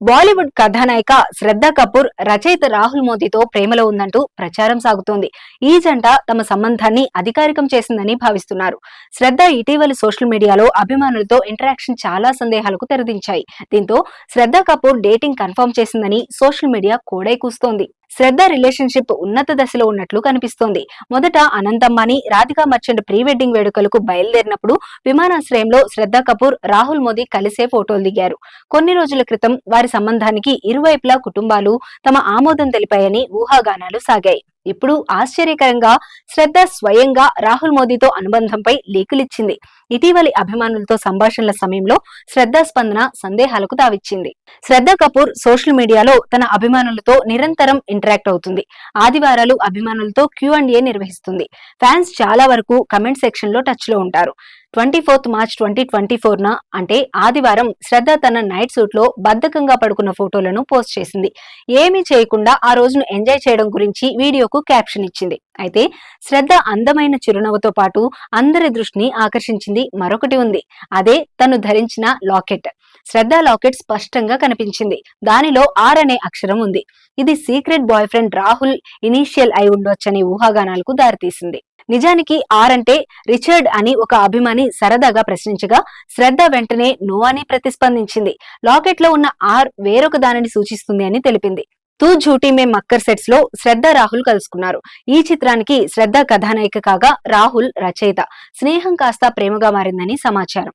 బాలీవుడ్ కథానాయిక శ్రద్ధా కపూర్ రచయిత రాహుల్ మోదీతో ప్రేమలో ఉందంటూ ప్రచారం సాగుతోంది. ఈ జంట తమ సంబంధాన్ని అధికారికం చేసిందని భావిస్తున్నారు. శ్రద్ధ ఇటీవలి సోషల్ మీడియాలో అభిమానులతో ఇంటరాక్షన్ చాలా సందేహాలకు తెరదించాయి. దీంతో శ్రద్ధా కపూర్ డేటింగ్ కన్ఫర్మ్ చేసిందని సోషల్ మీడియా కోడై కూస్తోంది. శ్రద్ధ రిలేషన్షిప్ ఉన్నత దశలో ఉన్నట్లు కనిపిస్తోంది. మొదట అనంతమ్మని రాధికా మర్చెంట్ ప్రీ వెడ్డింగ్ వేడుకలకు బయలుదేరినప్పుడు విమానాశ్రయంలో శ్రద్ధా కపూర్ రాహుల్ మోదీ కలిసే ఫోటోలు దిగారు. కొన్ని రోజుల క్రితం వారి సంబంధానికి ఇరువైపులా కుటుంబాలు తమ ఆమోదం తెలిపాయని ఊహాగానాలు సాగాయి. ఇప్పుడు ఆశ్చర్యకరంగా శ్రద్ధ స్వయంగా రాహుల్ మోదీతో అనుబంధంపై లీకులిచ్చింది. ఇటీవలి అభిమానులతో సంభాషణల సమయంలో శ్రద్ధ స్పందన సందేహాలకు తావిచ్చింది. శ్రద్ధా కపూర్ సోషల్ మీడియాలో తన అభిమానులతో నిరంతరం ఇంటరాక్ట్ అవుతుంది. ఆదివారాలు అభిమానులతో Q&A నిర్వహిస్తుంది. ఫ్యాన్స్ చాలా వరకు కమెంట్ సెక్షన్ లో టచ్ లో ఉంటారు. 24th మార్చ్ 2024 అంటే ఆదివారం శ్రద్ధ తన నైట్ సూట్ లో బద్ధకంగా పడుకున్న ఫోటోలను పోస్ట్ చేసింది. ఏమీ చేయకుండా ఆ రోజును ఎంజాయ్ చేయడం గురించి వీడియోకు క్యాప్షన్ ఇచ్చింది. అయితే శ్రద్ధ అందమైన చిరునవ్వుతో పాటు అందరి దృష్టిని ఆకర్షించింది మరొకటి ఉంది. అదే తను ధరించిన లాకెట్. శ్రద్ధ లాకెట్ స్పష్టంగా కనిపించింది. దానిలో R అనే అక్షరం ఉంది. ఇది secret boy friend Rahul initial అయి ఉండొచ్చనే ఊహాగానాలకు దారితీసింది. నిజానికి R అంటే రిచర్డ్ అని ఒక అభిమాని సరదాగా ప్రశ్నించగా శ్రద్ధ వెంటనే నో అని ప్రతిస్పందించింది. లాకెట్ లో ఉన్న R వేరొక దానిని సూచిస్తుంది అని తెలిపింది. తూ ఝూటీ మే మక్కర్ సెట్స్ లో శ్రద్ధ రాహుల్ కలుసుకున్నారు. ఈ చిత్రానికి శ్రద్ధ కథానాయిక కాగా రాహుల్ రచయిత. స్నేహం కాస్త ప్రేమగా మారిందని సమాచారం.